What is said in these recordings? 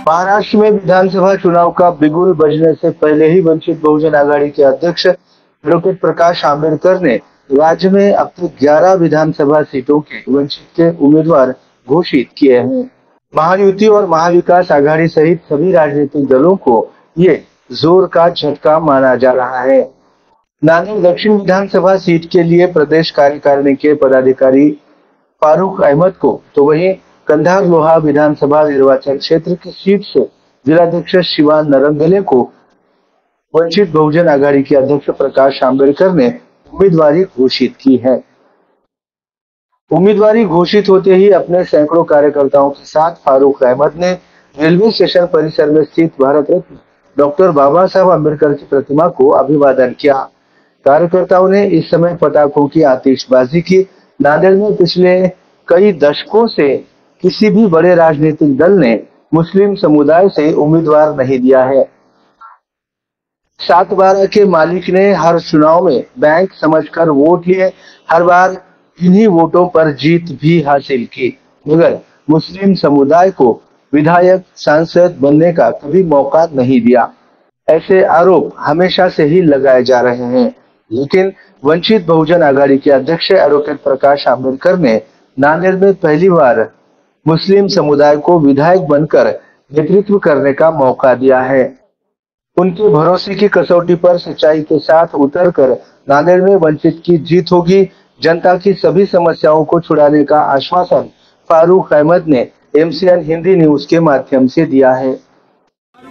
महाराष्ट्र में विधानसभा चुनाव का बिगुल बजने से पहले ही वंचित बहुजन आघाड़ी के अध्यक्ष एडवोकेट प्रकाश आंबेडकर ने राज्य में अब तक 11 विधानसभा सीटों के वंचित के उम्मीदवार घोषित किए हैं। महायुति और महाविकास आघाड़ी सहित सभी राजनीतिक दलों को ये जोर का झटका माना जा रहा है। नांदेड़ दक्षिण विधानसभा सीट के लिए प्रदेश कार्यकारिणी के पदाधिकारी फारूक अहमद को, तो वहीं कंधार लोहा विधानसभा निर्वाचन क्षेत्र की सीट से जिलाध्यक्ष शिवान नरंगले को वंचित बहुजन आघाड़ी के अध्यक्ष प्रकाश आंबेडकर ने उम्मीदवारी घोषित की है। उम्मीदवारी घोषित होते ही अपने सैकड़ों कार्यकर्ताओं के साथ फारूक अहमद ने रेलवे स्टेशन परिसर में स्थित भारत रत्न डॉक्टर बाबा साहब आंबेडकर की प्रतिमा को अभिवादन किया। कार्यकर्ताओं ने इस समय पटाखों की आतिशबाजी की। नांदेड़ में पिछले कई दशकों से किसी भी बड़े राजनीतिक दल ने मुस्लिम समुदाय से उम्मीदवार नहीं दिया है। 7/12 के मालिक ने हर चुनाव में बैंक समझकर वोट लिए, हर बार इन्हीं वोटों पर जीत भी हासिल की, मगर मुस्लिम समुदाय को विधायक सांसद बनने का कभी मौका नहीं दिया। ऐसे आरोप हमेशा से ही लगाए जा रहे हैं, लेकिन वंचित बहुजन आघाड़ी के अध्यक्ष एडवोकेट प्रकाश आंबेडकर ने नांदेड़ में पहली बार मुस्लिम समुदाय को विधायक बनकर नेतृत्व करने का मौका दिया है। उनके भरोसे की कसौटी पर सच्चाई के साथ उतरकर नांदेड़ में वंचित की जीत होगी। जनता की सभी समस्याओं को छुड़ाने का आश्वासन फारूक अहमद ने MCN हिंदी न्यूज के माध्यम से दिया है। हम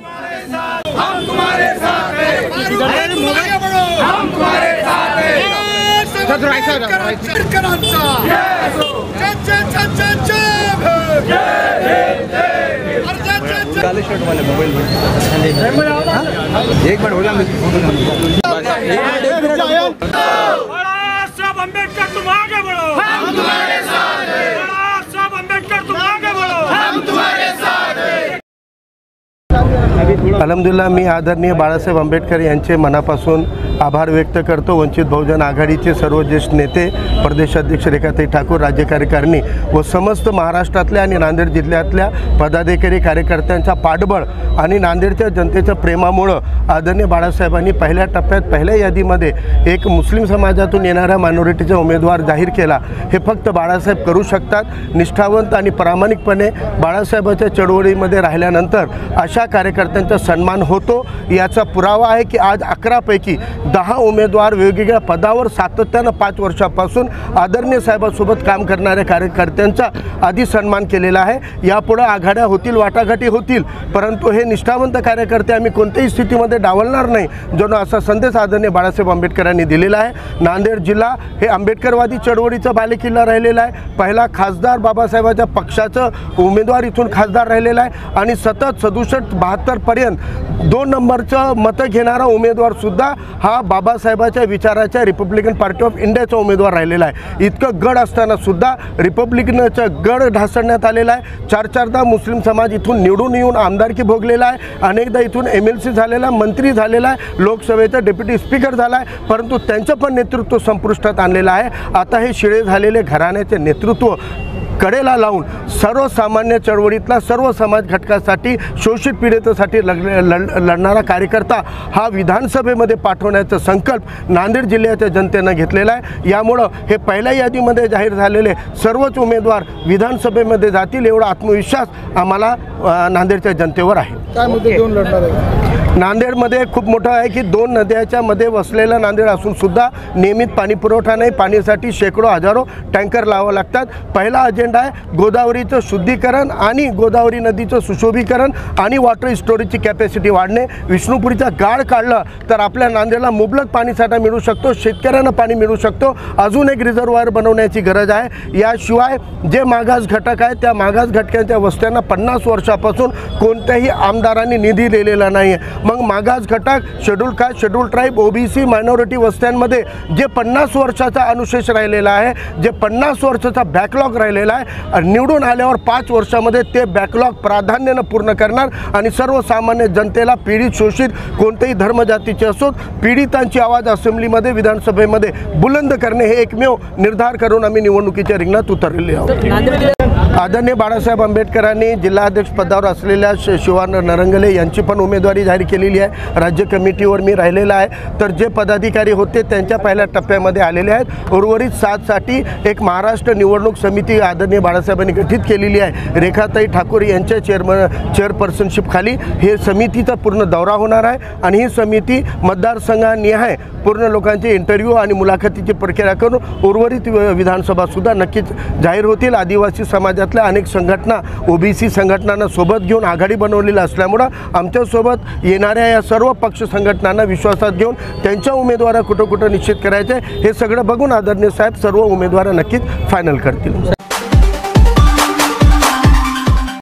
तुम्हारे साथ हैं। हम तुम्हारे साथ हैं। काले शर्ट वाले मोबाइल में एक बार हो जाए साहब अम्बेडकर तुम आगे बढ़ो, हम तुम्हारे साथ हैं। साहब अम्बेडकर तुम आगे बढ़ो, हम तुम्हारे साथ हैं। अल्हम्दुलिल्लाह, मी आदरणीय बाळासाहेब आंबेडकर यांचे मनापासून आभार व्यक्त करतो। वंचित बहुजन आघाडीचे सर्व ज्येष्ठ नेते, प्रदेशाध्यक्ष रेखाताई ठाकूर, राज्य कार्यकारिणी व समस्त महाराष्ट्रातल्या आणि नांदेड जिल्ह्यातल्या पदाधिकारी कार्यकर्त्यांच्या पाठबळ आणि नांदेडच्या जनतेच्या प्रेमामुळे आदरणीय बाळासाहेबांनी पहिल्या टप्प्यात पहिल्या यादीमध्ये एक मुस्लिम समाजातून येणाऱ्या मायनॉरिटीचा उमेदवार जाहीर केला। हे फक्त बाळासाहेब करू शकतात। निष्ठावंत आणि प्रामाणिकपणे बाळासाहेबांच्या चळवळीमध्ये राहिल्यानंतर अशा कार्यकर्त्यांचा सन्मान होतो। याचा पुरावा आहे की आज 11 पैकी 10 उमेदवार वेगवेगळ्या पदावर सातत्याने 5 वर्षापासून आदरणीय साहेबांसोबत काम करणाऱ्या कार्यकर्त्यांचा आधी सन्मान केलेला आहे। यापुढे आघाड्या होतील, वाटाघाटी होतील, परंतु हे निष्ठावंत कार्यकर्ते आम्ही कोणत्याही स्थितीमध्ये डावलणार नाही, जणू असा संदेश आदरणीय बाळासाहेब आंबेडकरांनी दिलेला आहे। नांदेड जिल्हा हे आंबेडकरवादी चळवळीचा बालेकिल्ला राहिलेला आहे। पहिला खासदार बाबासाहेबांच्या पक्षाचा उमेदवार इथून खासदार राहिलेला आहे आणि सतत 67-72 पर्यंत 2 नंबरचं मतं घेणारा उमेदवार सुद्धा हा बाबासाहेबांच्या विचाराच्या रिपब्लिकन पार्टी ऑफ इंडियाचा उमेदवार राहिलेला आहे। इतकं गड असताना सुद्धा रिपब्लिकनचा गड ढासळण्यात आलेला आहे। 4-4दा मुस्लिम समाज इथून निवडून येऊन आमदारकी भोगलेला आहे, अनेकदा इथून MLC झालेला, मंत्री झालेला आहे, लोकसभेचा डेप्युटी स्पीकर झाला आहे, परंतु त्यांचं पण नेतृत्व संपुष्टात आणलेलं आहे। आता हे शिळे झालेले घराण्याचे नेतृत्व कडेला लावून सर्वसामान्य चळवळीतला सर्व समाज घटकासाठी, शोषित पीडितांसाठी लढणारा कार्यकर्ता हा विधानसभेमध्ये पाठवण्याचा संकल्प नांदेड जिल्ह्याच्या जनतेने घेतलेला आहे। यामुळे हे पहिल्या यादीमध्ये जाहीर झालेले सर्वच उमेदवार विधानसभेमध्ये जातील एवढा आत्मविश्वास आम्हाला नांदेडच्या जनतेवर आहे। काय मुद्दे घेऊन लढणार आहे? नांदेडमध्ये खूप मोठं आहे की 2 नद्याच्या मध्ये वसलेलं नांदेड असून सुद्धा नियमित पाणी पुरवठा नाही। पाण्यासाठी शेकडो हजारो टँकर लावावे लागतात। पहिला अजेंडा आहे गोदावरीचं शुद्धीकरण आणि गोदावरी नदीचं सुशोभीकरण आणि वॉटर स्टोरेजची कॅपॅसिटी वाढणे। विष्णुपुरीचा गाळ काढला तर आपल्या नांदेडला मुबलक पाणीसाठा मिळू शकतो, शेतकऱ्यांना पाणी मिळू शकतो। अजून एक रिझर्वायर बनवण्याची गरज आहे। याशिवाय जे मागास घटक आहेत त्या मागास घटकांच्या वस्त्यांना 50 वर्षापासून कोणत्याही आमदारांनी निधी दिलेला नाही आहे। मग मागास घटक, schedule caste, schedule tribe, OBC, minority वस्त्यांमध्ये जे 50 वर्षाचा अनुशेष राहिलेला आहे, जे 50 वर्षाचा बॅकलॉग राहिलेला आहे, निवडून आल्यावर 5 वर्षामध्ये ते बॅकलॉग प्राधान्यानं पूर्ण करणार आणि सर्वसामान्य जनतेला पीडित, शोषित कोणत्याही धर्मजातीचे असोत पीडितांची आवाज असेंब्लीमध्ये, विधानसभेमध्ये बुलंद करणे हे एकमेव निर्धार करून आम्ही निवडणुकीच्या रिंगणात उतरलेले आहोत. आदरणीय बाळासाहेब आंबेडकरांनी जिल्हाध्यक्ष पदावर असलेल्या शिवानंद नरंगले यांची पण उमेदवारी जाहीर केलेली आहे. राज्य कमिटीवर मी राहिलेला आहे. तर जे पदाधिकारी होते त्यांच्या पहिल्या टप्प्यामध्ये आलेले आहेत. उर्वरित 7 साठी एक महाराष्ट्र निवडणूक समिती आदरणीय बाळासाहेबांनी गठीत केलेली आहे. रेखाताई ठाकूर यांच्या चेअरपर्सनशिपखाली हे समितीचा पूर्ण दौरा होणार आहे आणि ही समिती मतदारसंघानिहाय पूर्ण लोकांचे इंटरव्ह्यू आणि मुलाखतीची प्रक्रिया करून उर्वरित विधानसभासुद्धा नक्कीच जाहीर होतील. आदिवासी समाजातल्या अनेक संघटना, ओबीसी संघटनांना सोबत घेऊन आघाडी बनवलेली असल्यामुळं आमच्यासोबत येणाऱ्या या सर्व पक्ष संघटनांना विश्वासात घेऊन त्यांच्या उमेदवार कुठं निश्चित करायचे हे सगळं बघून आदरणीय साहेब सर्व उमेदवार नक्कीच फायनल करतील.